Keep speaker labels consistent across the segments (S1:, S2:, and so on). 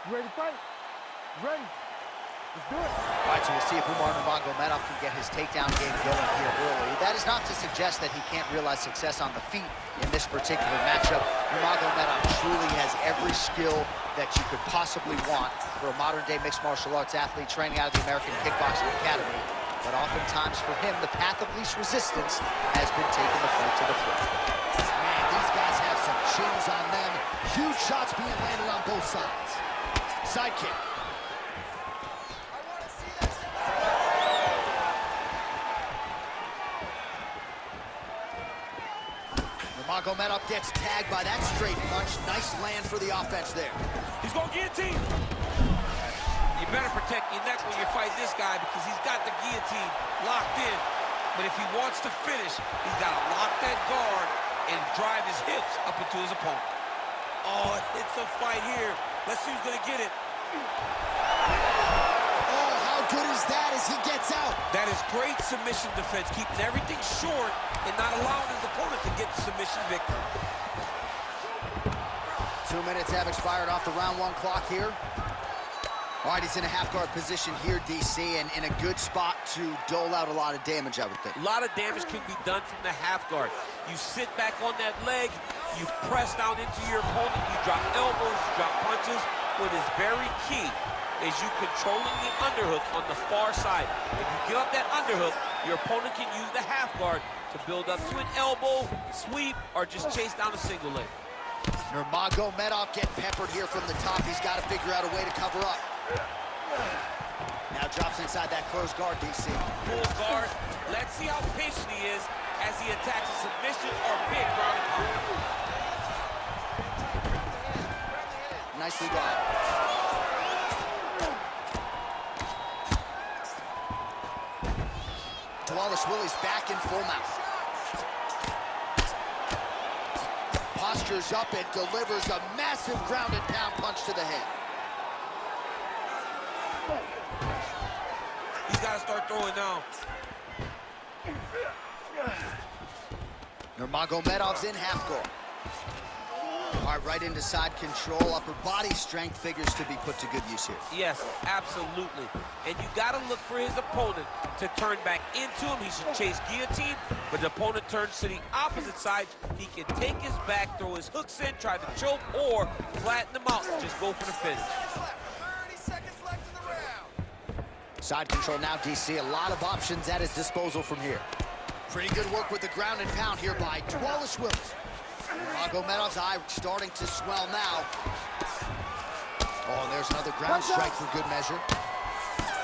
S1: You ready to fight? Ready? Let's do it.
S2: All right, so we'll see if Nurmagomedov can get his takedown game going here early. That is not to suggest that he can't realize success on the feet in this particular matchup. Nurmagomedov truly has every skill that you could possibly want for a modern-day mixed martial arts athlete training out of the American Kickboxing Academy. But oftentimes for him, the path of least resistance has been taking the fight to the floor.
S3: Man, these guys have some chins on them. Huge shots being landed on both sides. Side kick. Nurmagomedov gets tagged by that straight punch. Nice land for the offense there.
S4: He's going guillotine. You better protect your neck when you fight this guy because he's got the guillotine locked in. But if he wants to finish, he's got to lock that guard and drive his hips up into his opponent. Oh, it's a fight here. Let's see who's going to get it.
S3: Oh, how good is that as he gets out?
S4: That is great submission defense, keeping everything short and not allowing his opponent to get the submission victory.
S2: 2 minutes have expired off the round 1 clock here. All right, he's in a half-guard position here, DC, and in a good spot to dole out a lot of damage, I would think.
S4: A lot of damage can be done from the half guard. You sit back on that leg, you press down into your opponent, you drop elbows, you drop punches. What is very key is you controlling the underhook on the far side. If you give up that underhook, your opponent can use the half guard to build up to an elbow, sweep, or just chase down a single leg.
S2: Nurmagomedov getting peppered here from the top. He's got to figure out a way to cover up. Now drops inside that closed guard, DC.
S4: Full guard. Let's see how patient he is as he attacks a submission or big ground and pound.
S2: Nicely done. Dvalishvili's back in full mount. Postures up and delivers a massive ground and pound punch to the head.
S4: He's got to start throwing now.
S2: Nurmagomedov's in half guard. All right into side control. Upper body strength figures to be put to good use here.
S4: Yes, absolutely. And you got to look for his opponent to turn back into him. He should chase guillotine, but the opponent turns to the opposite side. He can take his back, throw his hooks in, try to choke, or flatten him out and just go for the finish.
S3: 30 seconds left in the round.
S2: Side control now, DC. A lot of options at his disposal from here. Pretty good work with the ground and pound here by Dvalishvili. Nurmagomedov's eye starting to swell now. Oh, and there's another ground strike for good measure.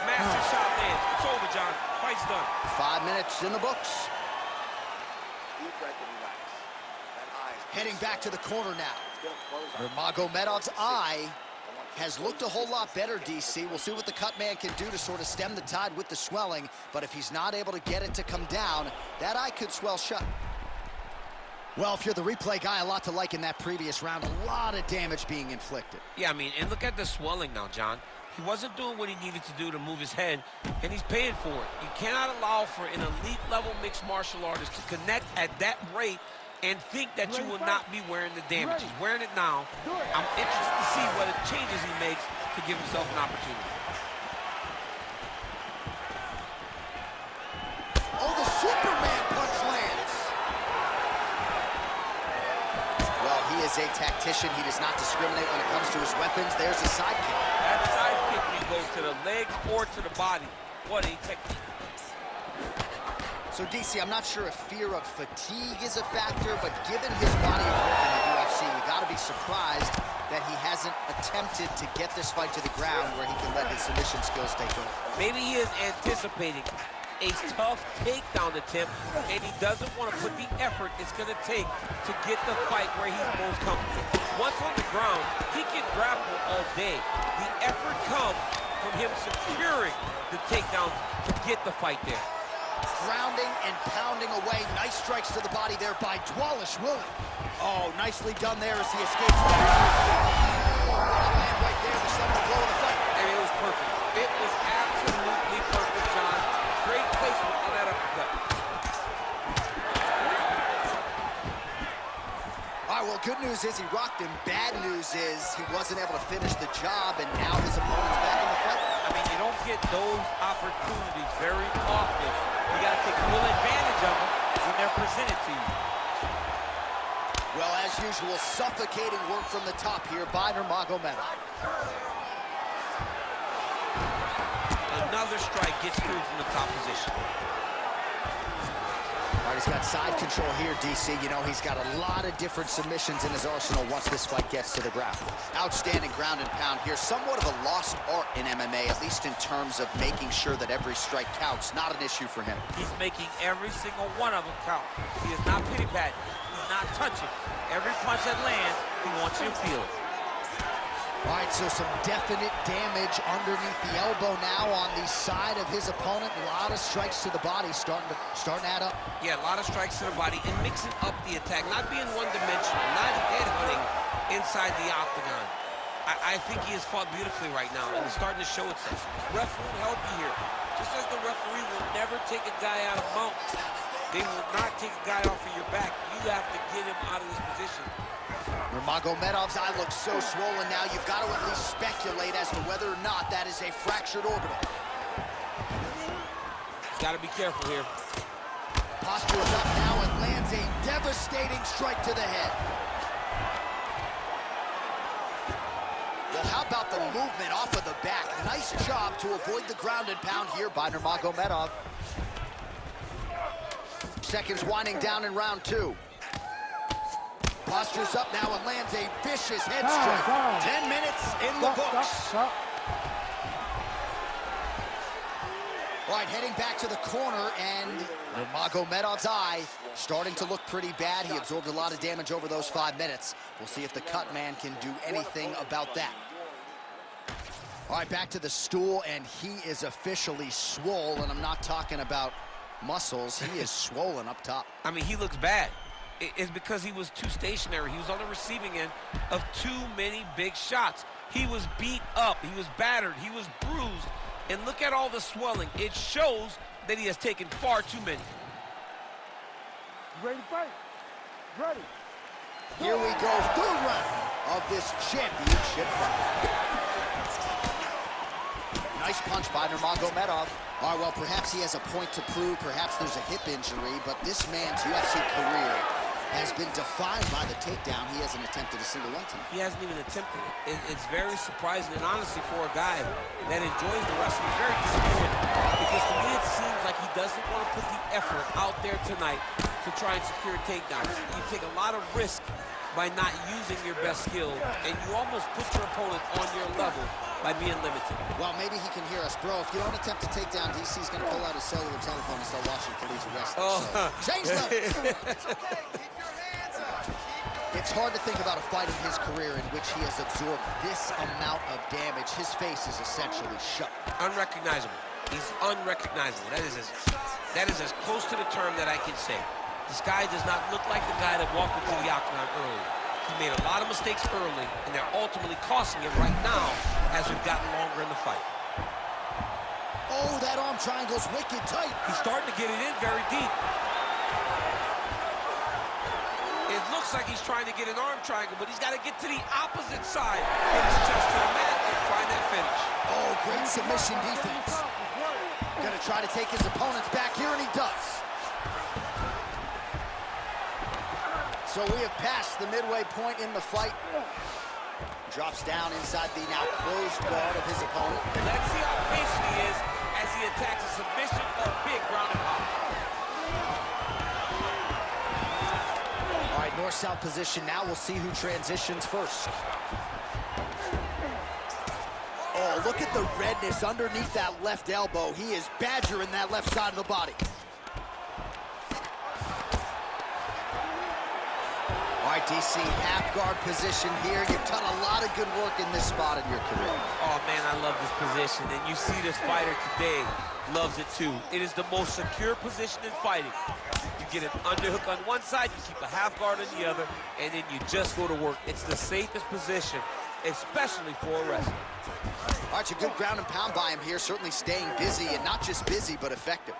S4: Master shot lands. It's over, John. Fight's done.
S2: 5 minutes in the books. Heading back to the corner now. Nurmagomedov's eye has looked a whole lot better, DC. We'll see what the cut man can do to sort of stem the tide with the swelling, but if he's not able to get it to come down, that eye could swell shut. Well, if you're the replay guy, a lot to like in that previous round. A lot of damage being inflicted.
S4: Yeah, I mean, and look at the swelling now, John. He wasn't doing what he needed to do to move his head, and he's paying for it. You cannot allow for an elite-level mixed martial artist to connect at that rate and think that you will not be wearing the damage. He's wearing it now. I'm interested to see what changes he makes to give himself an opportunity.
S3: Oh, the Superman punch lands.
S2: Well, he is a tactician. He does not discriminate when it comes to his weapons. There's a side kick.
S4: That side kick can go to the legs or to the body. What a technique.
S2: So, DC, I'm not sure if fear of fatigue is a factor, but given his body of work in the UFC, you got to be surprised that he hasn't attempted to get this fight to the ground where he can let his submission skills take over.
S4: Maybe he is anticipating a tough takedown attempt, and he doesn't want to put the effort it's going to take to get the fight where he's most comfortable. Once on the ground, he can grapple all day. The effort comes from him securing the takedowns to get the fight there.
S2: Grounding and pounding away. Nice strikes to the body there by Dvalishvili. Oh, nicely done there as he escapes. And right there, the center blow of the fight.
S4: And it was perfect. It was absolutely perfect, John. Great placement on that uppercut.
S2: All right, well, good news is
S3: as he rocked him. Bad news is he wasn't able to finish the job, and now his opponent's back in the fight.
S4: I mean, you don't get those opportunities very often. You got to take full advantage of them when they're presented to you.
S3: Well, as usual, suffocating work from the top here by Nurmagomedov.
S4: Another strike gets through from the top position.
S3: All right, he's got side control here, DC. You know, he's got a lot of different submissions in his arsenal once this fight gets to the ground. Outstanding ground and pound here. Somewhat of a lost art in MMA, at least in terms of making sure that every strike counts. Not an issue for him.
S4: He's making every single one of them count. He is not pity-patting. He's not touching. Every punch that lands, he wants you to feel it.
S3: All right, so some definite damage underneath the elbow now on the side of his opponent. A lot of strikes to the body starting to add up.
S4: Yeah, a lot of strikes to the body and mixing up the attack, not being one-dimensional, not head-hunting inside the octagon. I think he has fought beautifully right now, and it's starting to show itself. Ref will help you here. Just as the referee will never take a guy out of mount, they will not take a guy off of your back. You have to get him out of this position.
S3: Nurmagomedov's eye looks so swollen now, you've got to at least speculate as to whether or not that is a fractured orbital.
S4: Got to be careful here.
S3: Posture is up now and lands a devastating strike to the head. Well, how about the movement off of the back? Nice job to avoid the ground and pound here by Nurmagomedov. Seconds winding down in round two. Postures up now and lands a vicious head strike. 10 minutes in the books. All right, heading back to the corner, and Nurmagomedov's eye starting to look pretty bad. He absorbed a lot of damage over those 5 minutes. We'll see if the cut man can do anything about that. All right, back to the stool, and he is officially swole, and I'm not talking about muscles. He is swollen up top.
S4: I mean, he looks bad. It's because he was too stationary. He was on the receiving end of too many big shots. He was beat up. He was battered. He was bruised. And look at all the swelling. It shows that he has taken far too many.
S1: You ready to fight? Ready.
S3: Here we go, third round of this championship fight. Nice punch by Nurmagomedov. All right, well, perhaps he has a point to prove. Perhaps there's a hip injury, but this man's UFC career has been defined by the takedown. He hasn't attempted a single one tonight.
S4: He hasn't even attempted it. It's very surprising, and honestly, for a guy that enjoys the wrestling, it's very disappointing. Because to me, it seems like he doesn't want to put the effort out there tonight to try and secure takedowns. You take a lot of risk by not using your best skill, and you almost put your opponent on your level by being limited.
S3: Well, maybe he can hear us. Bro, if you don't attempt to take down, DC's going to pull out his cellular telephone and start watching Khalees wrestling.
S4: Oh.
S3: So, change levels. It's hard to think about a fight in his career in which he has absorbed this amount of damage. His face is essentially shut.
S4: Unrecognizable. He's unrecognizable. That is as close to the term that I can say. This guy does not look like the guy that walked into the octagon early. He made a lot of mistakes early, and they're ultimately costing him right now as we've gotten longer in the fight.
S3: Oh, that arm triangle's wicked tight.
S4: He's starting to get it in very deep. It looks like he's trying to get an arm triangle, but he's got to get to the opposite side. Get his chest to the mat and find that finish.
S3: Oh, great submission defense. Gonna try to take his opponents back here, and he does. So we have passed the midway point in the fight. Drops down inside the now closed guard of his opponent.
S4: Let's see how patient he is as he attacks a submission or big ground and pound.
S3: All right, north-south position now. We'll see who transitions first. Oh, look at the redness underneath that left elbow. He is badgering that left side of the body. All right, DC, half guard position here. You've done a lot of good work in this spot in your career.
S4: Oh, man, I love this position. And you see this fighter today loves it, too. It is the most secure position in fighting. You get an underhook on one side, you keep a half guard on the other, and then you just go to work. It's the safest position, especially for a wrestler.
S3: All right, a good ground and pound by him here, certainly staying busy, and not just busy, but effective.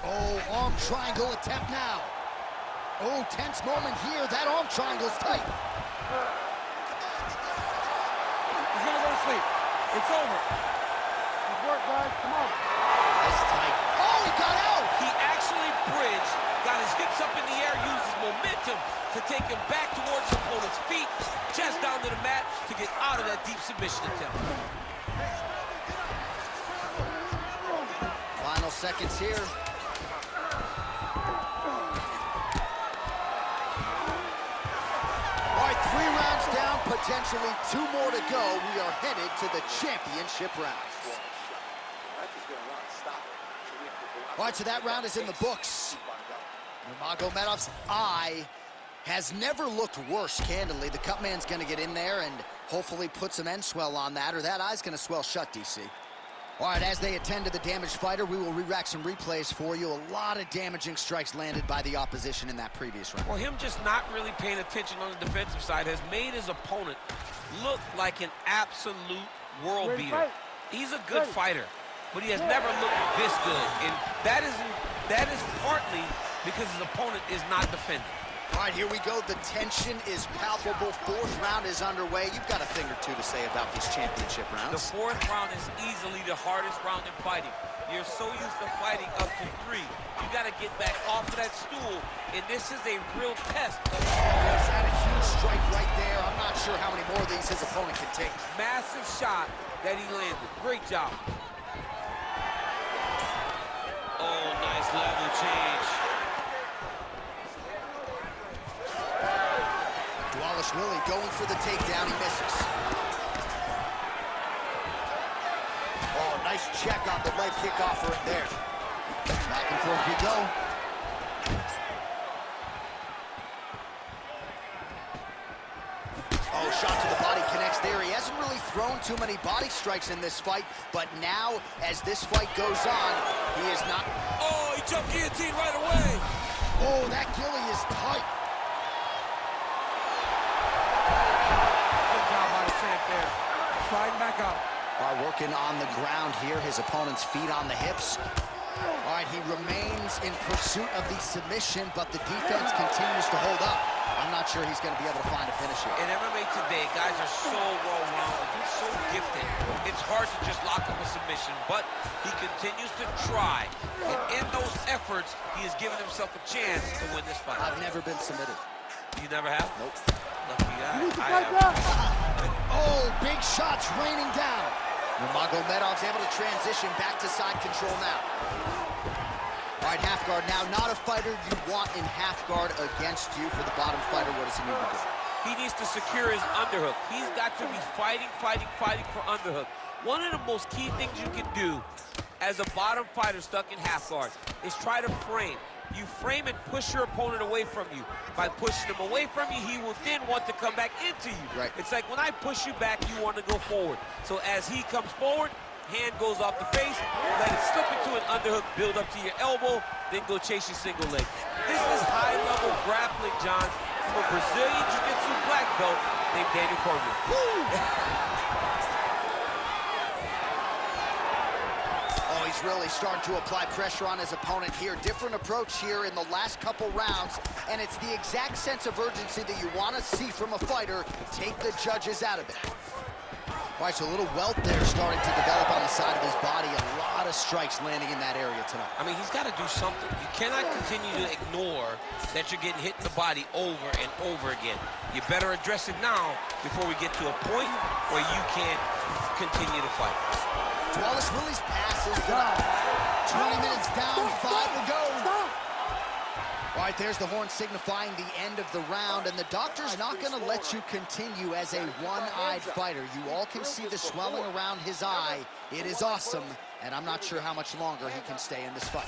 S3: Oh, arm triangle attempt now. Oh, tense moment here. That arm triangle's tight.
S1: He's gonna go to sleep. It's over. Good work, guys. Come on.
S3: That's tight. Oh, he got out!
S4: He actually bridged, got his hips up in the air, used his momentum to take him back towards his opponent's feet, chest down to the mat to get out of that deep submission attempt.
S3: Final seconds here. All right, 3 rounds down, potentially 2 more to go. We are headed to the championship rounds. All right, so that round is in the books. Nurmagomedov's eye has never looked worse, candidly. The cut man's gonna get in there and hopefully put some end swell on that, or that eye's gonna swell shut, DC. All right, as they attend to the damaged fighter, we will re-rack some replays for you. A lot of damaging strikes landed by the opposition in that previous round.
S4: Well, him just not really paying attention on the defensive side has made his opponent look like an absolute world beater. He's a good fighter, but he has never looked this good, and that is partly because his opponent is not defending.
S3: All right, here we go. The tension is palpable. 4th round is underway. You've got a thing or two to say about these championship
S4: The
S3: rounds.
S4: 4th round is easily the hardest round in fighting. You're so used to fighting up to 3. You got to get back off of that stool, and this is a real test.
S3: He's had a huge strike right there. I'm not sure how many more of these his opponent can take.
S4: Massive shot that he landed. Great job. Oh, nice level change.
S3: Dvalishvili going for the takedown. He misses. Oh, nice check on the leg kick offering there. Back and forth we go. Oh, shot to the body connects there. He hasn't really thrown too many body strikes in this fight, but now, as this fight goes on, he is not...
S4: Oh, he jumped guillotine right away.
S3: Oh, that gilly is tight.
S1: Good job by the champ there. Sliding back up.
S3: All right, working on the ground here. His opponent's feet on the hips. All right, he remains in pursuit of the submission, but the defense continues to hold up. I'm not sure he's going to be able to find a finish here.
S4: In MMA today, guys are so well-rounded. He's so gifted. It's hard to just lock up a submission, but he continues to try. And in those efforts, he has given himself a chance to win this fight.
S3: I've never been submitted.
S4: You never have?
S3: Nope.
S4: Lucky guy.
S1: You need to
S4: I
S1: fight
S4: have.
S1: that.
S3: Oh, big shots raining down. Nurmagomedov's able to transition back to side control now. All right, half guard now. Not a fighter you want in half guard against you. For the bottom fighter, what does he need to do?
S4: He needs to secure his underhook. He's got to be fighting for underhook. One of the most key things you can do as a bottom fighter stuck in half guard is try to frame. You frame and push your opponent away from you. By pushing him away from you, he will then want to come back into you.
S3: Right.
S4: It's like when I push you back, you want to go forward. So as he comes forward, hand goes off the face, let it slip into an underhook, build up to your elbow, then go chase your single leg. This is high-level grappling, John, from a Brazilian Jiu-Jitsu black belt named Daniel Cormier.
S3: Oh, he's really starting to apply pressure on his opponent here. Different approach here in the last couple rounds, and it's the exact sense of urgency that you want to see from a fighter. Take the judges out of it. All right, so a little welt there starting to develop on the side of his body. A lot of strikes landing in that area tonight.
S4: I mean, he's got to do something. You cannot continue to ignore that you're getting hit in the body over and over again. You better address it now before we get to a point where you can't continue to fight.
S3: Dvalishvili's pass is done. 20 minutes down, 5 to go. All right, there's the horn signifying the end of the round, and the doctor's not going to let you continue as a one-eyed fighter. You all can see the swelling around his eye. It is awesome, and I'm not sure how much longer he can stay in this fight.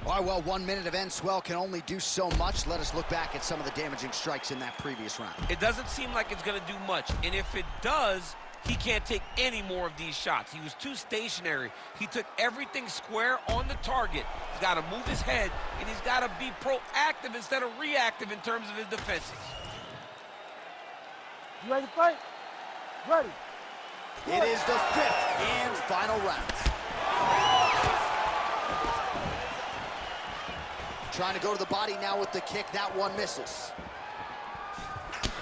S3: All right, well, 1 minute of end swell can only do so much. Let us look back at some of the damaging strikes in that previous round.
S4: It doesn't seem like it's going to do much, and if it does, he can't take any more of these shots. He was too stationary. He took everything square on the target. He's got to move his head, and he's got to be proactive instead of reactive in terms of his defenses.
S1: You ready to fight? Ready.
S3: It is the 5th and final round. Trying to go to the body now with the kick. That one misses.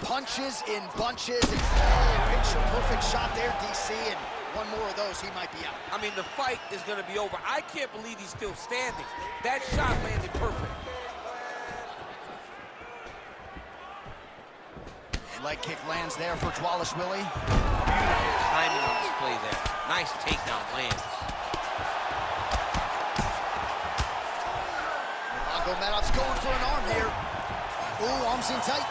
S3: punches in bunches. And, oh, picture-perfect shot there, DC, and one more of those, he might be out.
S4: I mean, the fight is going to be over. I can't believe he's still standing. That shot landed perfect.
S3: Leg kick lands there for Dvalishvili.
S4: Beautiful timing on this play there. Nice takedown lands.
S3: Nurmagomedov's going for an arm here. Ooh, arms in tight.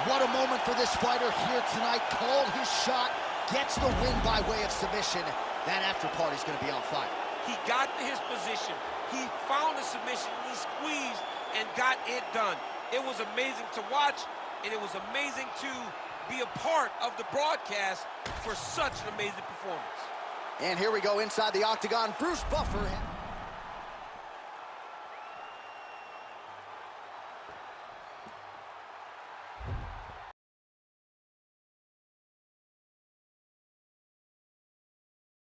S3: What a moment for this fighter here tonight. Called his shot, gets the win by way of submission. That after party's going to be on fire.
S4: He got to his position. He found the submission. He squeezed and got it done. It was amazing to watch, and it was amazing to be a part of the broadcast for such an amazing performance.
S3: And here we go inside the octagon. Bruce Buffer.